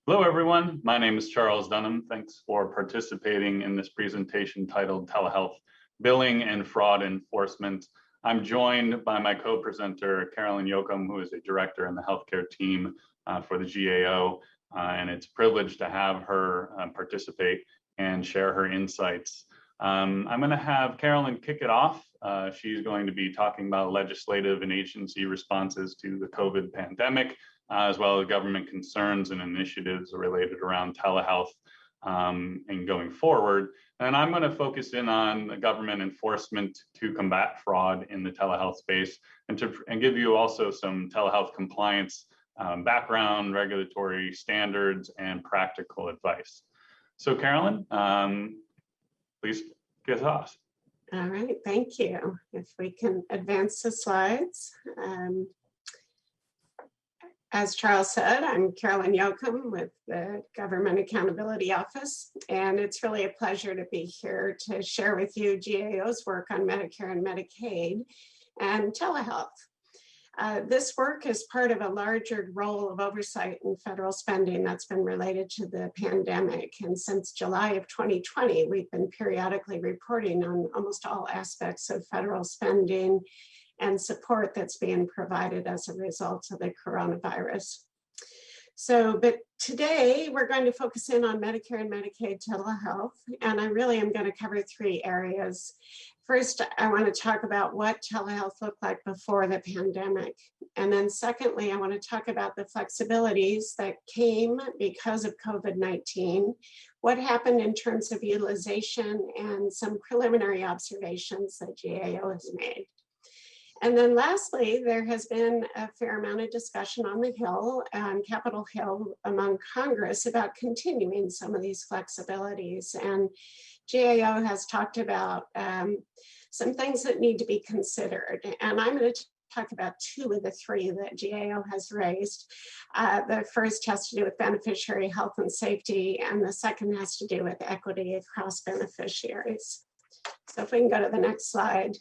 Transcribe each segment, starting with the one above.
Hello, everyone. My name is Charles Dunham. Thanks for participating in this presentation titled Telehealth Billing and Fraud Enforcement. I'm joined by my co-presenter, Carolyn Yocom, who is a director in the healthcare team for the GAO, and it's a privilege to have her participate and share her insights. I'm going to have Carolyn kick it off. She's going to be talking about legislative and agency responses to the COVID pandemic, as well as government concerns and initiatives related around telehealth and going forward. And I'm going to focus in on the government enforcement to combat fraud in the telehealth space and give you also some telehealth compliance background, regulatory standards, and practical advice. So Carolyn, please get us off. All right, thank you. If we can advance the slides. As Charles said, I'm Carolyn Yocom with the Government Accountability Office, and it's really a pleasure to be here to share with you GAO's work on Medicare and Medicaid and telehealth. This work is part of a larger role of oversight in federal spending that's been related to the pandemic. And since July of 2020, we've been periodically reporting on almost all aspects of federal spending and support that's being provided as a result of the coronavirus. But today we're going to focus in on Medicare and Medicaid telehealth, and I really am going to cover three areas. First, I want to talk about what telehealth looked like before the pandemic. And then secondly, I want to talk about the flexibilities that came because of COVID-19, what happened in terms of utilization, and some preliminary observations that GAO has made. And then lastly, there has been a fair amount of discussion on the Hill, Capitol Hill, among Congress about continuing some of these flexibilities. And GAO has talked about some things that need to be considered. And I'm going to talk about two of the three that GAO has raised. The first has to do with beneficiary health and safety, and the second has to do with equity across beneficiaries. So if we can go to the next slide.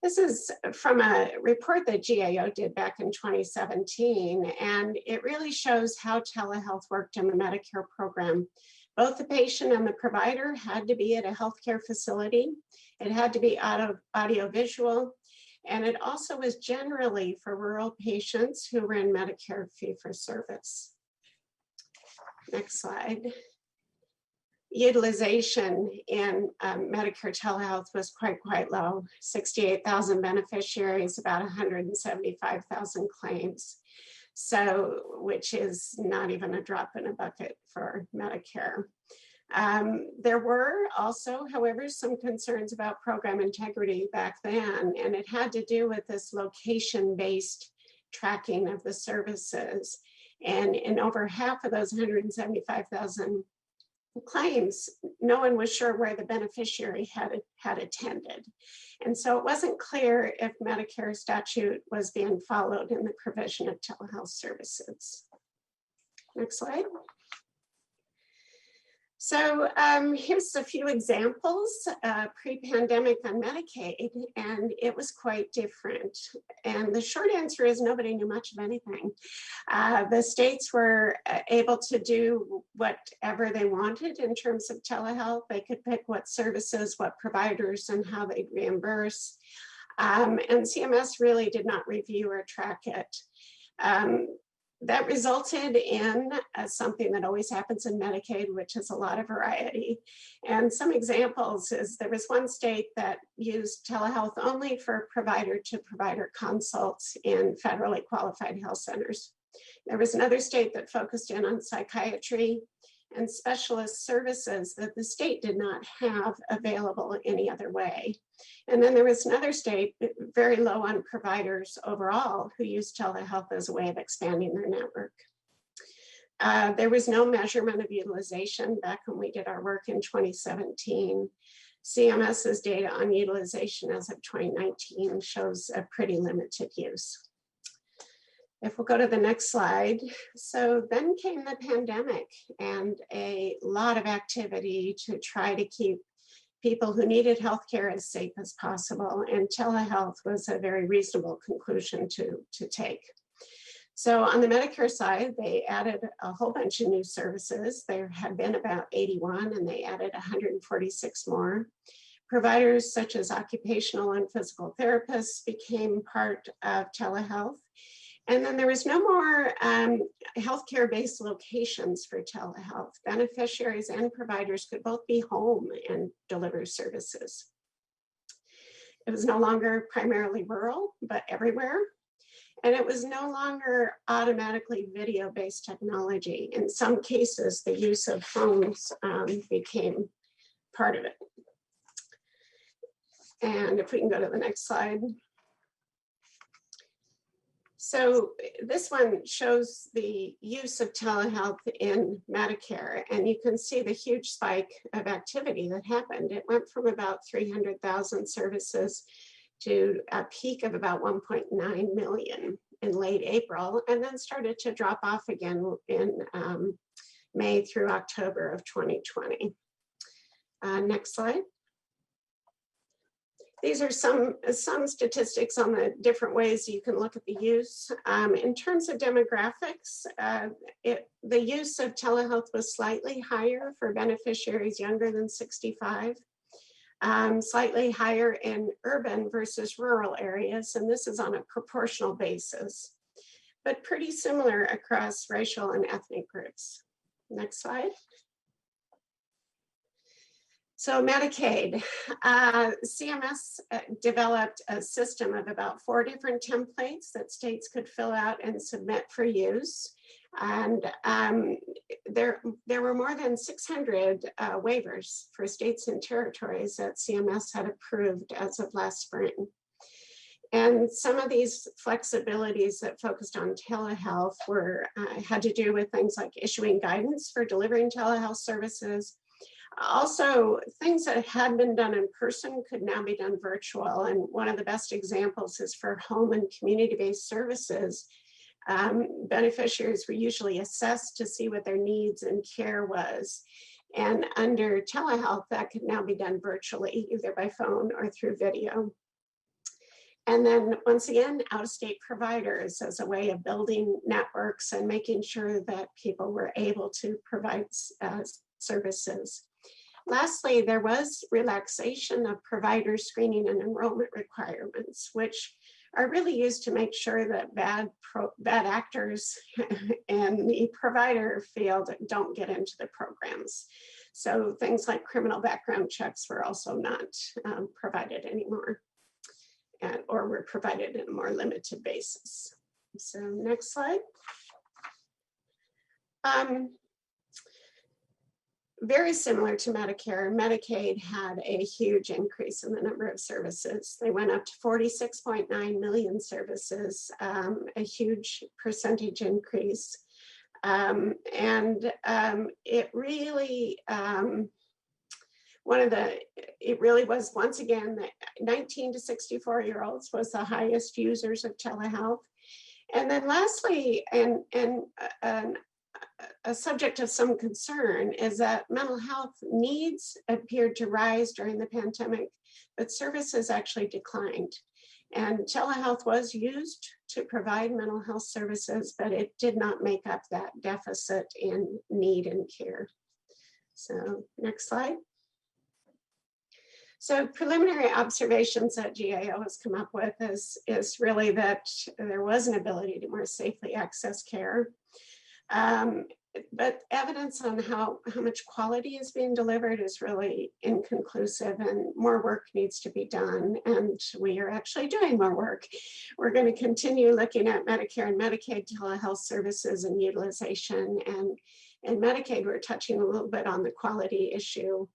This is from a report that GAO did back in 2017, and it really shows how telehealth worked in the Medicare program. Both the patient and the provider had to be at a healthcare facility. It had to be audiovisual, and it also was generally for rural patients who were in Medicare fee-for-service. Next slide. Utilization in Medicare telehealth was quite low. 68,000 beneficiaries, about 175,000 claims. So, which is not even a drop in a bucket for Medicare. There were also, however, some concerns about program integrity back then, and it had to do with this location-based tracking of the services. And in over half of those 175,000 claims, no one was sure where the beneficiary had attended. And so it wasn't clear if Medicare statute was being followed in the provision of telehealth services. Next slide. So here's a few examples pre-pandemic on Medicaid, and it was quite different. And the short answer is nobody knew much of anything. The states were able to do whatever they wanted in terms of telehealth. They could pick what services, what providers, and how they'd reimburse. And CMS really did not review or track it. That resulted in something that always happens in Medicaid, which is a lot of variety. And some examples is there was one state that used telehealth only for provider-to-provider consults in federally qualified health centers. There was another state that focused in on psychiatry and specialist services that the state did not have available any other way. And then there was another state, very low on providers overall, who used telehealth as a way of expanding their network. There was no measurement of utilization back when we did our work in 2017. CMS's data on utilization as of 2019 shows a pretty limited use. If we'll go to the next slide. So then came the pandemic and a lot of activity to try to keep people who needed healthcare as safe as possible, and telehealth was a very reasonable conclusion to take. So on the Medicare side, they added a whole bunch of new services. There had been about 81 and they added 146 more. Providers such as occupational and physical therapists became part of telehealth. And then there was no more healthcare-based locations for telehealth. Beneficiaries and providers could both be home and deliver services. It was no longer primarily rural, but everywhere. And it was no longer automatically video-based technology. In some cases, the use of phones became part of it. And if we can go to the next slide. So this one shows the use of telehealth in Medicare, and you can see the huge spike of activity that happened. It went from about 300,000 services to a peak of about 1.9 million in late April, and then started to drop off again in May through October of 2020. Next slide. These are some statistics on the different ways you can look at the use. In terms of demographics, the use of telehealth was slightly higher for beneficiaries younger than 65, slightly higher in urban versus rural areas, and this is on a proportional basis, but pretty similar across racial and ethnic groups. Next slide. So Medicaid, CMS developed a system of about 4 different templates that states could fill out and submit for use. And there were more than 600 waivers for states and territories that CMS had approved as of last spring. And some of these flexibilities that focused on telehealth had to do with things like issuing guidance for delivering telehealth services. Also, things that had been done in person could now be done virtual. And one of the best examples is for home and community-based services. Beneficiaries were usually assessed to see what their needs and care was. And under telehealth, that could now be done virtually, either by phone or through video. And then once again, out-of-state providers as a way of building networks and making sure that people were able to provide services. Lastly, there was relaxation of provider screening and enrollment requirements, which are really used to make sure that bad actors in the provider field don't get into the programs. So things like criminal background checks were also not provided anymore, or were provided in a more limited basis. So next slide. Very similar to Medicare, Medicaid had a huge increase in the number of services. They went up to 46.9 million services, a huge percentage increase. It really, it really was, once again, the 19 to 64-year-olds was the highest users of telehealth. And then lastly, a subject of some concern is that mental health needs appeared to rise during the pandemic, but services actually declined. And telehealth was used to provide mental health services, but it did not make up that deficit in need and care. So next slide. So preliminary observations that GAO has come up with is really that there was an ability to more safely access care. But evidence on how much quality is being delivered is really inconclusive, and more work needs to be done. And we are actually doing more work. We're going to continue looking at Medicare and Medicaid telehealth services and utilization. And in Medicaid, we're touching a little bit on the quality issue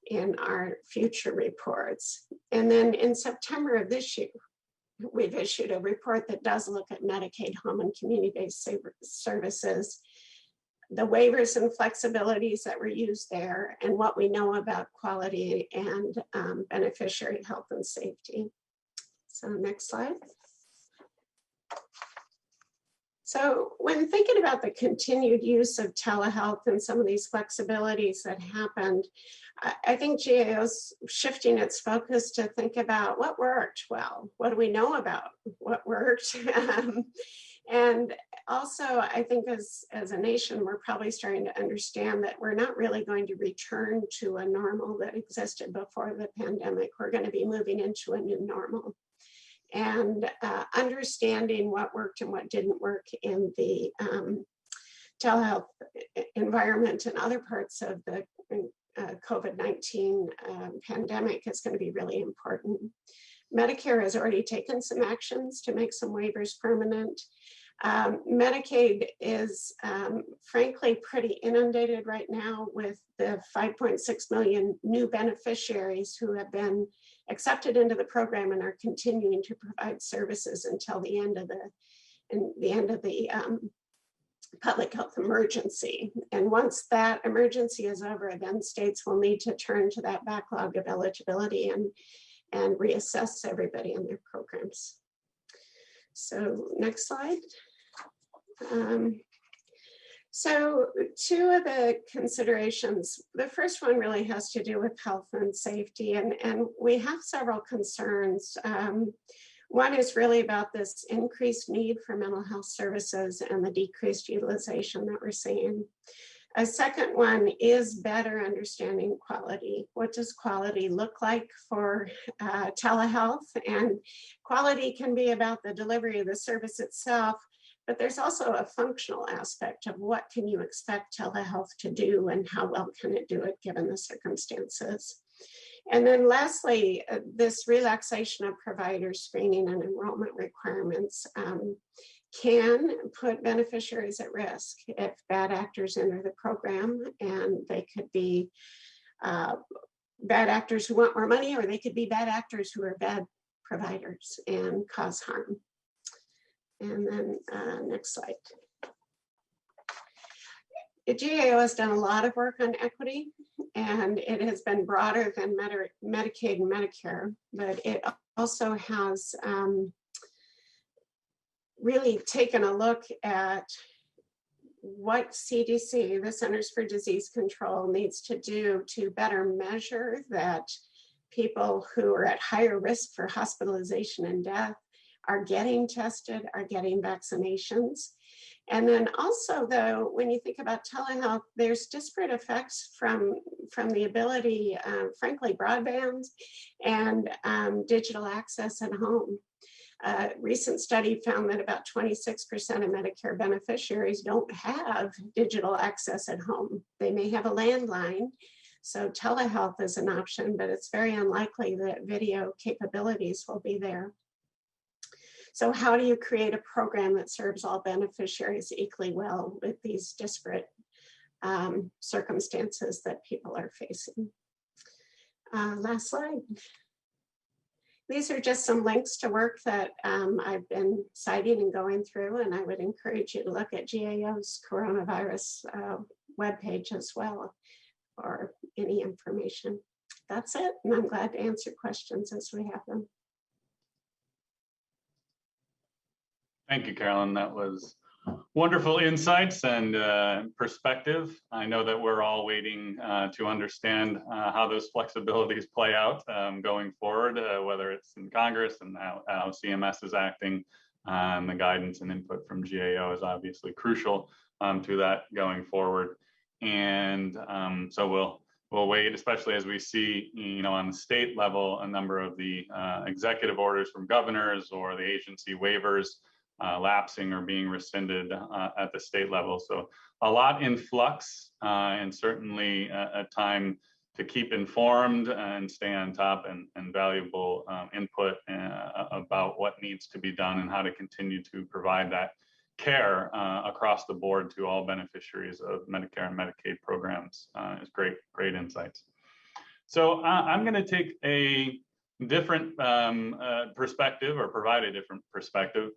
in our future reports. And then in September of this year, we've issued a report that does look at Medicaid home and community-based services, the waivers and flexibilities that were used there, and what we know about quality and beneficiary health and safety. So next slide. So when thinking about the continued use of telehealth and some of these flexibilities that happened, I think GAO's shifting its focus to think about what worked well. What do we know about what worked? And also, I think as a nation, we're probably starting to understand that we're not really going to return to a normal that existed before the pandemic. We're going to be moving into a new normal. And understanding what worked and what didn't work in the telehealth environment and other parts of the COVID-19 pandemic is going to be really important. Medicare has already taken some actions to make some waivers permanent. Medicaid is frankly pretty inundated right now with the 5.6 million new beneficiaries who have been accepted into the program and are continuing to provide services until the end of the public health emergency. And once that emergency is over, then states will need to turn to that backlog of eligibility and reassess everybody in their programs. So next slide. So two of the considerations, the first one really has to do with health and safety, and we have several concerns. One is really about this increased need for mental health services and the decreased utilization that we're seeing. A second one is better understanding quality. What does quality look like for telehealth? And quality can be about the delivery of the service itself, but there's also a functional aspect of what can you expect telehealth to do and how well can it do it given the circumstances. And then lastly, this relaxation of provider screening and enrollment requirements can put beneficiaries at risk if bad actors enter the program, and they could be bad actors who want more money, or they could be bad actors who are bad providers and cause harm. And then next slide. The GAO has done a lot of work on equity, and it has been broader than Medicaid and Medicare, but it also has really taken a look at what CDC, the Centers for Disease Control, needs to do to better measure that people who are at higher risk for hospitalization and death are getting tested, are getting vaccinations. And then also, though, when you think about telehealth, there's disparate effects from the ability, frankly, broadband and digital access at home. A recent study found that about 26% of Medicare beneficiaries don't have digital access at home. They may have a landline, so telehealth is an option, but it's very unlikely that video capabilities will be there. So how do you create a program that serves all beneficiaries equally well with these disparate circumstances that people are facing? Last slide. These are just some links to work that I've been citing and going through, and I would encourage you to look at GAO's coronavirus webpage as well for any information. That's it, and I'm glad to answer questions as we have them. Thank you, Carolyn. That was wonderful insights and perspective. I know that we're all waiting to understand how those flexibilities play out going forward, whether it's in Congress and how CMS is acting. The guidance and input from GAO is obviously crucial to that going forward. And so we'll wait, especially as we see, on the state level, a number of the executive orders from governors or the agency waivers lapsing or being rescinded at the state level. So a lot in flux, and certainly a time to keep informed and stay on top, and valuable input about what needs to be done and how to continue to provide that care across the board to all beneficiaries of Medicare and Medicaid programs. Is great insights. So I'm going to take a different perspective, or provide a different perspective.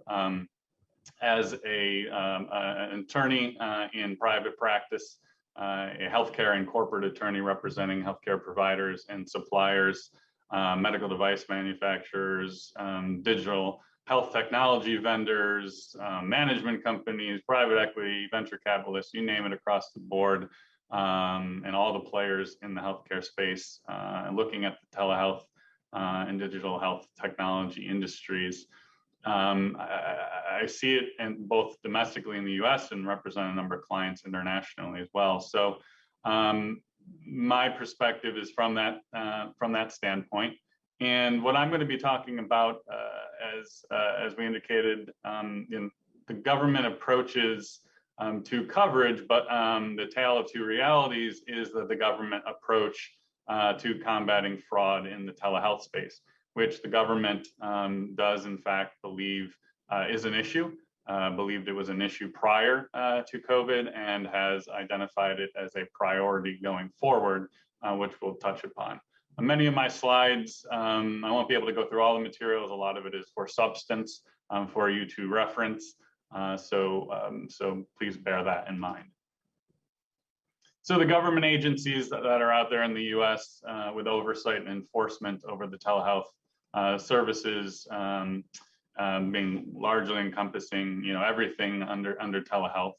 As an attorney in private practice, a healthcare and corporate attorney representing healthcare providers and suppliers, medical device manufacturers, digital health technology vendors, management companies, private equity, venture capitalists, you name it, across the board, and all the players in the healthcare space, looking at the telehealth and digital health technology industries. I see it in both domestically in the US and represent a number of clients internationally as well. So my perspective is from that standpoint. And what I'm going to be talking about, as we indicated, in the government approaches to coverage, but the tale of two realities is that the government approach to combating fraud in the telehealth space, which the government does in fact believe is an issue, believed it was an issue prior to COVID, and has identified it as a priority going forward, which we'll touch upon. Many of my slides, I won't be able to go through all the materials. A lot of it is for substance for you to reference. So please bear that in mind. So the government agencies that are out there in the US with oversight and enforcement over the telehealth services, being largely encompassing, everything under telehealth.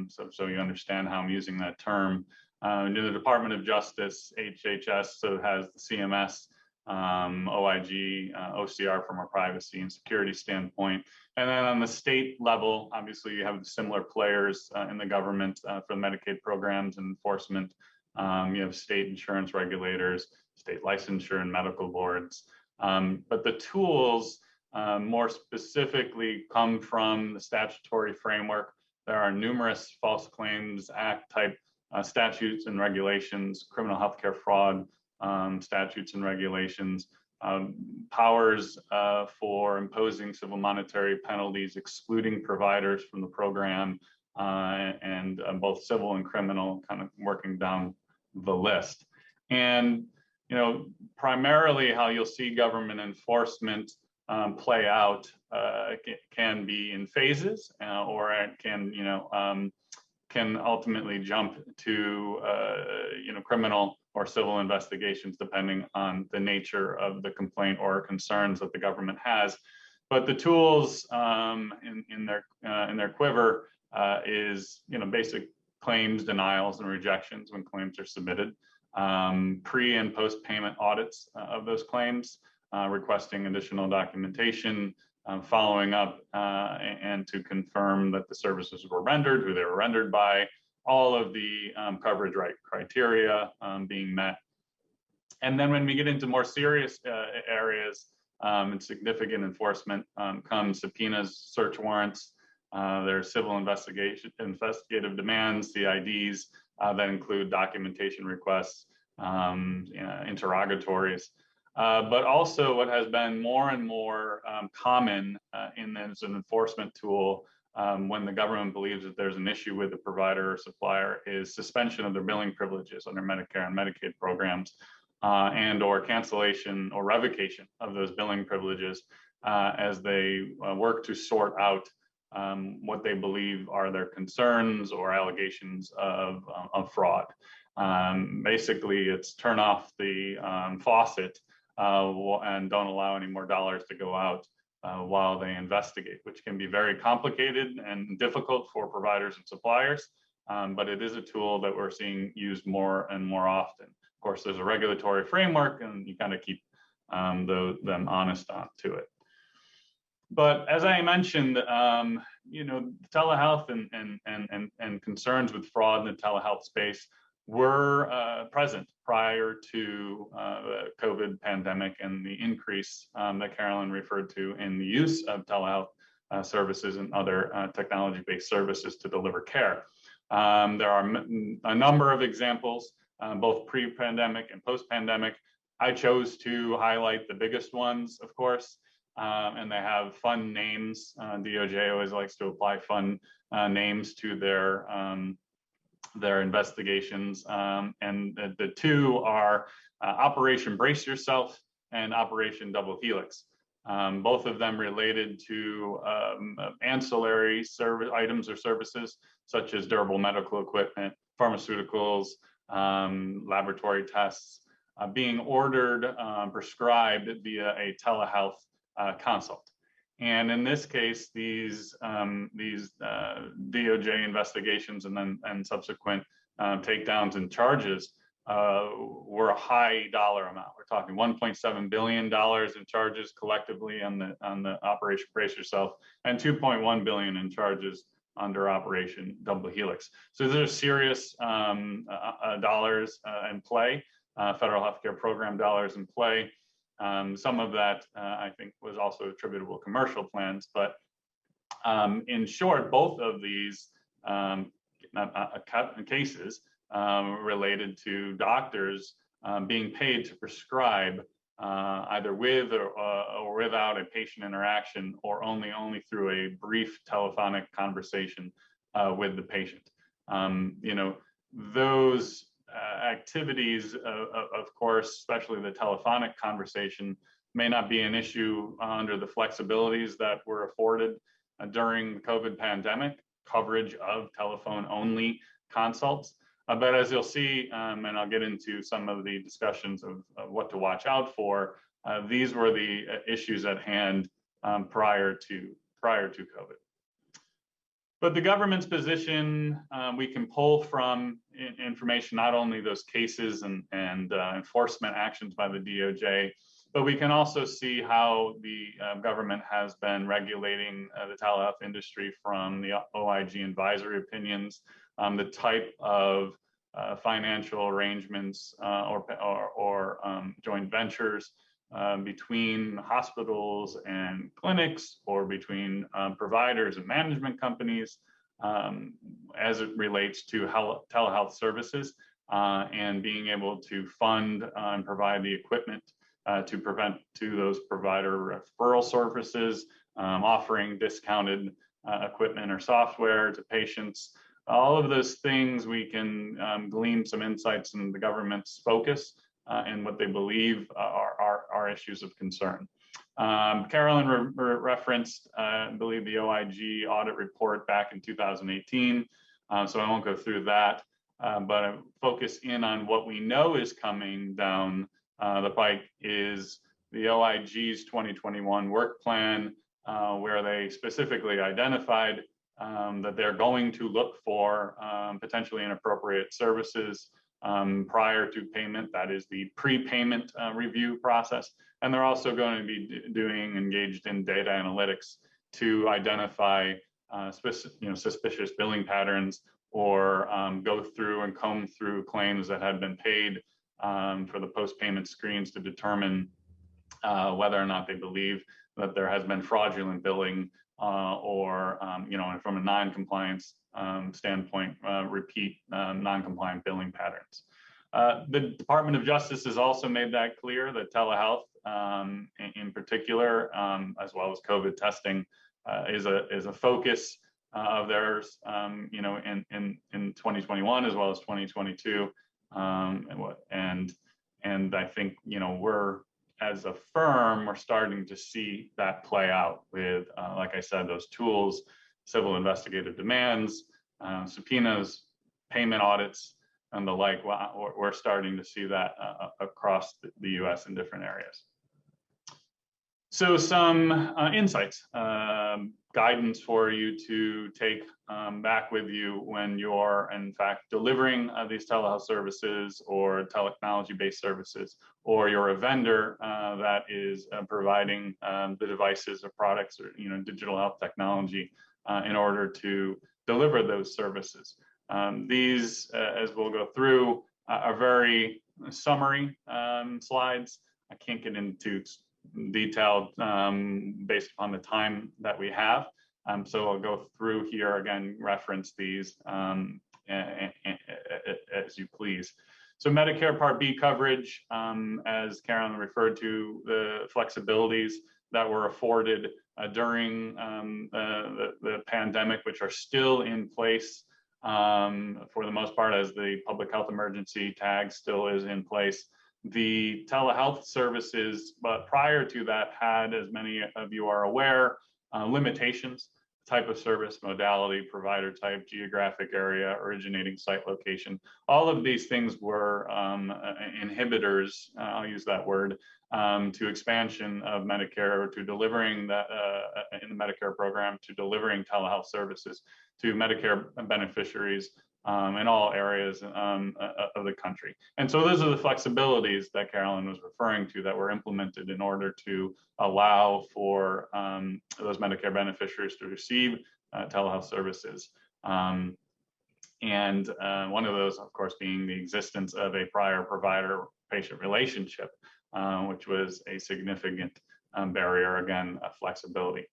So you understand how I'm using that term. In the Department of Justice, HHS, so it has the CMS, OIG, OCR from a privacy and security standpoint. And then on the state level, obviously you have similar players in the government for Medicaid programs and enforcement. You have state insurance regulators, state licensure and medical boards. But the tools more specifically come from the statutory framework. There are numerous False Claims Act type statutes and regulations, criminal healthcare fraud statutes and regulations, powers for imposing civil monetary penalties, excluding providers from the program, and both civil and criminal, kind of working down the list. And primarily how you'll see government enforcement play out can be in phases, or it can ultimately jump to criminal or civil investigations, depending on the nature of the complaint or concerns that the government has. But the tools in their quiver is basic claims denials and rejections when claims are submitted, pre and post payment audits of those claims, requesting additional documentation, following up and to confirm that the services were rendered, who they were rendered by, all of the coverage right criteria being met. And then when we get into more serious areas and significant enforcement, comes subpoenas, search warrants, there's civil investigative demands, CIDs that include documentation requests, interrogatories. But also what has been more and more common as an enforcement tool when the government believes that there's an issue with the provider or supplier is suspension of their billing privileges under Medicare and Medicaid programs, and or cancellation or revocation of those billing privileges as they work to sort out what they believe are their concerns or allegations of fraud. Basically, it's turn off the faucet and don't allow any more dollars to go out while they investigate, which can be very complicated and difficult for providers and suppliers, but it is a tool that we're seeing used more and more often. Of course, there's a regulatory framework, and you kind of keep them honest to it. But as I mentioned, telehealth and concerns with fraud in the telehealth space were present prior to the COVID pandemic and the increase that Carolyn referred to in the use of telehealth services and other technology-based services to deliver care. There are a number of examples, both pre-pandemic and post-pandemic. I chose to highlight the biggest ones, of course, and they have fun names. DOJ always likes to apply fun names to their investigations, and the two are Operation Brace Yourself and Operation Double Helix. Both of them related to ancillary service items or services such as durable medical equipment, pharmaceuticals, laboratory tests being ordered, prescribed via a telehealth consult. And in this case, these DOJ investigations and subsequent takedowns and charges were a high dollar amount. We're talking $1.7 billion in charges collectively on the Operation Brace Yourself, and $2.1 billion in charges under Operation Double Helix. So there's serious dollars in play, federal healthcare program dollars in play. Some of that, I think, was also attributable to commercial plans. But in short, both of these cases related to doctors being paid to prescribe either with or without a patient interaction, or only through a brief telephonic conversation with the patient. Those activities, of course, especially the telephonic conversation, may not be an issue under the flexibilities that were afforded during the COVID pandemic, coverage of telephone-only consults. But as you'll see, and I'll get into some of the discussions of what to watch out for, these were the issues at hand prior to COVID. But the government's position, we can pull from information, not only those cases and enforcement actions by the DOJ, but we can also see how the government has been regulating the telehealth industry from the OIG advisory opinions, the type of financial arrangements or joint ventures between hospitals and clinics, or between providers and management companies as it relates to telehealth services, and being able to fund and provide the equipment to those provider referral services, offering discounted equipment or software to patients. All of those things, we can glean some insights in the government's focus and what they believe are issues of concern. Carolyn referenced, I believe, the OIG audit report back in 2018, so I won't go through that, but I focus in on what we know is coming down the pike is the OIG's 2021 work plan, where they specifically identified that they're going to look for potentially inappropriate services prior to payment. That is the pre-payment review process. And they're also going to be engaged in data analytics to identify suspicious billing patterns, or go through and comb through claims that had been paid for the post-payment screens to determine whether or not they believe that there has been fraudulent billing or from a non-compliance standpoint, repeat non-compliant billing patterns. The Department of Justice has also made that clear that telehealth, in particular, as well as COVID testing, is a focus of theirs, in 2021 as well as 2022, and I think we're, as a firm, we're starting to see that play out with, like I said, those tools, civil investigative demands, subpoenas, payment audits, and the like. We're starting to see that across the U.S. in different areas. So some insights, guidance for you to take back with you when you're, in fact, delivering these telehealth services or technology-based services, or you're a vendor that is providing the devices or products or digital health technology in order to deliver those services. These, as we'll go through, are very summary slides. I can't get into detailed based upon the time that we have. So I'll go through here again, reference these as you please. So Medicare Part B coverage, as Carolyn referred to, the flexibilities that were afforded during the pandemic, which are still in place for the most part, as the public health emergency tag still is in place. The telehealth services, but prior to that, had, as many of you are aware, limitations: type of service, modality, provider type, geographic area, originating site location. All of these things were inhibitors, I'll use that word, to expansion of Medicare, to delivering that in the Medicare program, to delivering telehealth services to Medicare beneficiaries in all areas of the country. And so those are the flexibilities that Carolyn was referring to that were implemented in order to allow for those Medicare beneficiaries to receive telehealth services. And one of those, of course, being the existence of a prior provider-patient relationship, which was a significant barrier, again, flexibility.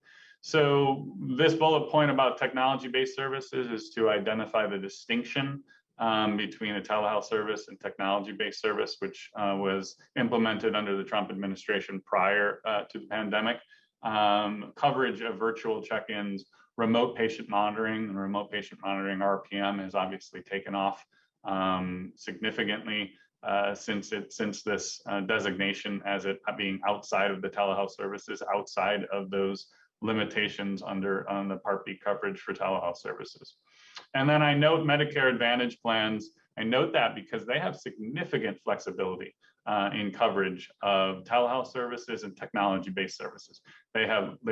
So this bullet point about technology-based services is to identify the distinction between a telehealth service and technology-based service, which was implemented under the Trump administration prior to the pandemic. Coverage of virtual check-ins, remote patient monitoring, and remote patient monitoring RPM has obviously taken off significantly since this designation as it being outside of the telehealth services, outside of those limitations on the Part B coverage for telehealth services. And then I note Medicare Advantage plans. I note that because they have significant flexibility in coverage of telehealth services and technology-based services. They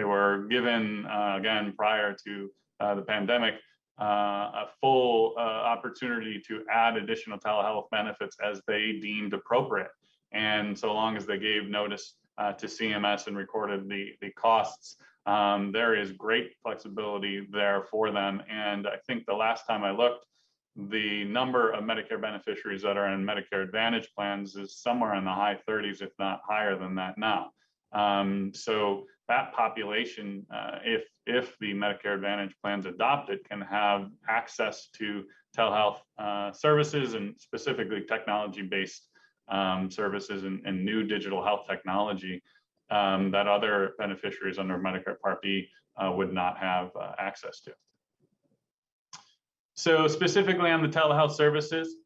were given, again, prior to the pandemic, a full opportunity to add additional telehealth benefits as they deemed appropriate. And so long as they gave notice to CMS and recorded the costs, there is great flexibility there for them. And I think the last time I looked, the number of Medicare beneficiaries that are in Medicare Advantage plans is somewhere in the high 30s, if not higher than that now. So that population, if the Medicare Advantage plans adopt it, can have access to telehealth services and specifically technology-based services and new digital health technology that other beneficiaries under Medicare Part B would not have access to. So specifically on the telehealth services,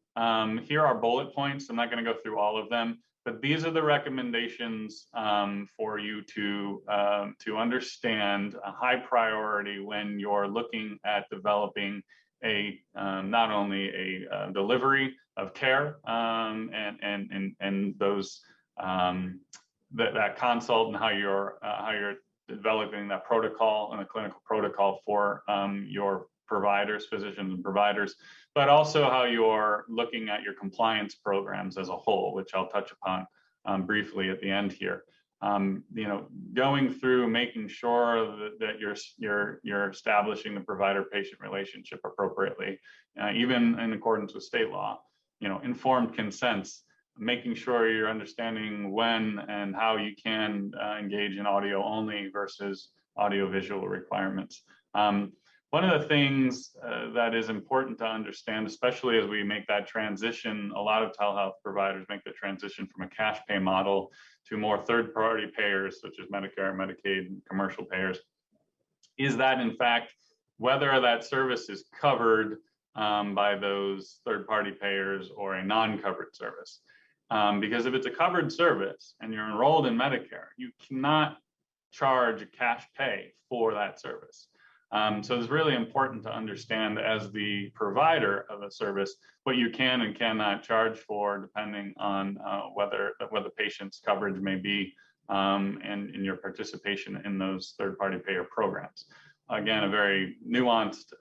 here are bullet points. I'm not going to go through all of them, but these are the recommendations for you to understand a high priority when you're looking at developing a not only a delivery of care and those that consult and how you're developing that protocol and a clinical protocol for your providers, physicians and providers, but also how you're looking at your compliance programs as a whole, which I'll touch upon briefly at the end here. Going through making sure that you're establishing the provider-patient relationship appropriately, even in accordance with state law. Informed consents, making sure you're understanding when and how you can engage in audio only versus audio-visual requirements. One of the things that is important to understand, especially as we make that transition, a lot of telehealth providers make the transition from a cash pay model to more third-party payers, such as Medicare, Medicaid, and commercial payers, is that in fact, whether that service is covered by those third-party payers or a non-covered service. Because if it's a covered service and you're enrolled in Medicare, you cannot charge a cash pay for that service. So it's really important to understand as the provider of a service what you can and cannot charge for, depending on what the patient's coverage may be and in your participation in those third-party payer programs. Again, a very nuanced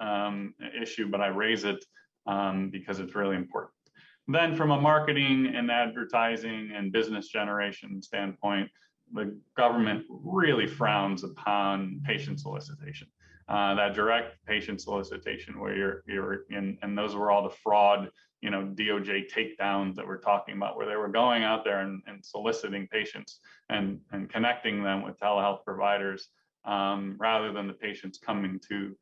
issue, but I raise it because it's really important. Then from a marketing and advertising and business generation standpoint, the government really frowns upon patient solicitation. That direct patient solicitation where you're in, and those were all the fraud, DOJ takedowns that we're talking about, where they were going out there and soliciting patients and connecting them with telehealth providers rather than the patients coming to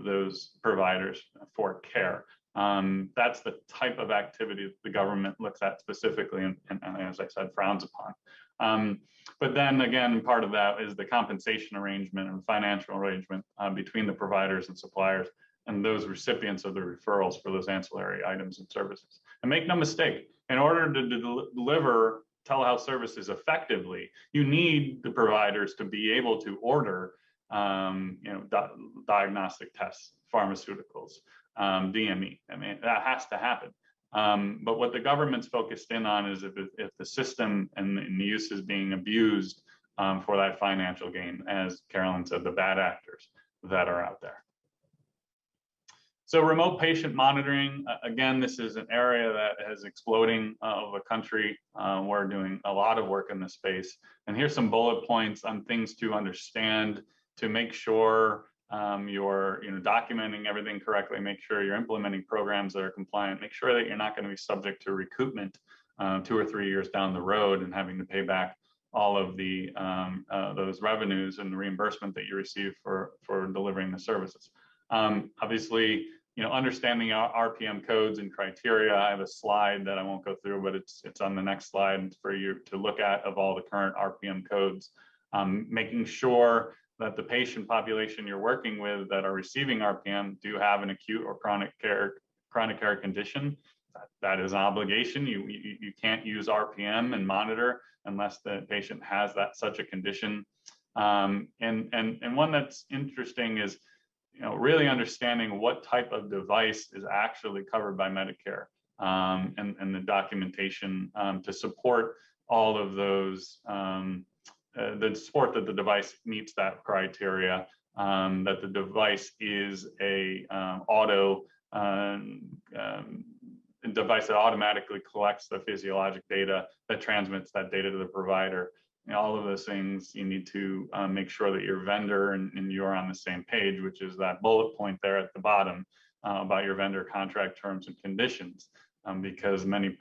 those providers for care. That's the type of activity the government looks at specifically and as I said, frowns upon. But then again, part of that is the compensation arrangement and financial arrangement between the providers and suppliers and those recipients of the referrals for those ancillary items and services. And make no mistake, in order to deliver telehealth services effectively, you need the providers to be able to order diagnostic tests, pharmaceuticals, DME. I mean, that has to happen. But what the government's focused in on is if the system and the use is being abused for that financial gain, as Carolyn said, the bad actors that are out there. So remote patient monitoring, again, this is an area that is exploding of a country. We're doing a lot of work in this space. And here's some bullet points on things to understand to make sure you're documenting everything correctly, make sure you're implementing programs that are compliant, make sure that you're not going to be subject to recoupment 2 or 3 years down the road and having to pay back all of the those revenues and reimbursement that you receive for delivering the services. Obviously, understanding RPM codes and criteria. I have a slide that I won't go through, but it's on the next slide for you to look at of all the current RPM codes. Making sure that the patient population you're working with that are receiving RPM do have an acute or chronic care condition. That is an obligation. You can't use RPM and monitor unless the patient has such a condition. And one that's interesting is really understanding what type of device is actually covered by Medicare and the documentation to support all of those, the support that the device meets that criteria, that the device is a device that automatically collects the physiologic data that transmits that data to the provider. All of those things you need to make sure that your vendor and you're on the same page, which is that bullet point there at the bottom about your vendor contract terms and conditions, because many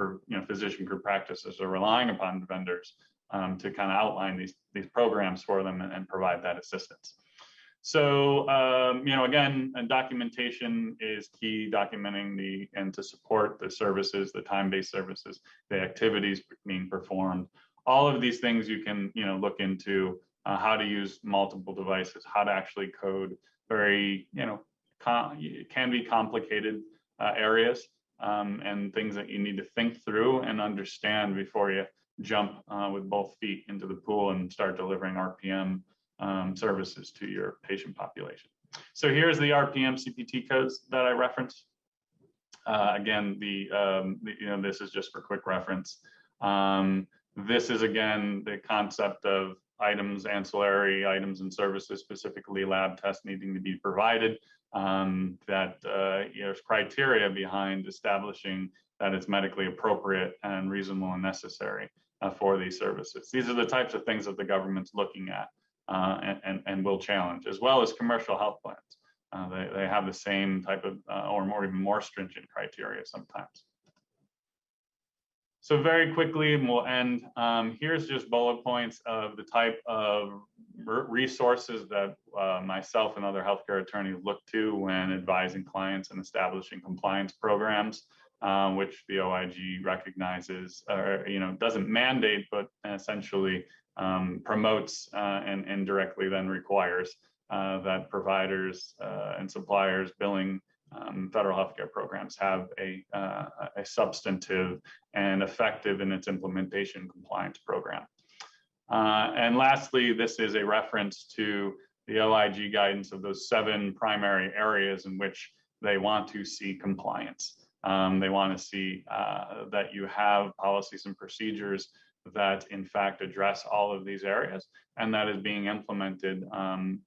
physician group practices are relying upon the vendors to kind of outline these programs for them and provide that assistance. So, again, documentation is key, documenting and to support the services, the time-based services, the activities being performed. All of these things you can, look into how to use multiple devices, how to actually code very, can be complicated areas and things that you need to think through and understand before you jump with both feet into the pool and start delivering RPM services to your patient population. So here's the RPM CPT codes that I referenced. Again, this is just for quick reference. This is, again, the concept of items, ancillary items and services, specifically lab tests needing to be provided, there's criteria behind establishing that it's medically appropriate and reasonable and necessary for these services. These are the types of things that the government's looking at and will challenge, as well as commercial health plans. They have the same type of, or even more stringent criteria sometimes. So very quickly, and we'll end, here's just bullet points of the type of resources that myself and other healthcare attorneys look to when advising clients and establishing compliance programs, which the OIG recognizes, or doesn't mandate, but essentially promotes and indirectly then requires that providers and suppliers billing federal healthcare programs have a substantive and effective in its implementation compliance program. And lastly, this is a reference to the OIG guidance of those 7 primary areas in which they want to see compliance. They want to see that you have policies and procedures that in fact address all of these areas, and that is being implemented in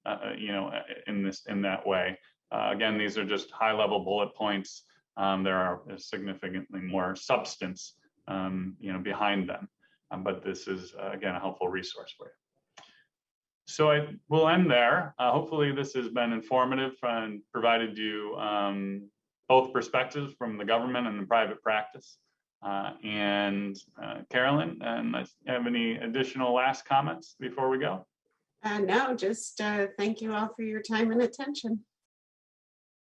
that way. Again, these are just high-level bullet points. There are significantly more substance, behind them. But this is, again, a helpful resource for you. So I will end there. Hopefully this has been informative and provided you both perspectives from the government and the private practice. Carolyn, do you have any additional last comments before we go? No, just thank you all for your time and attention.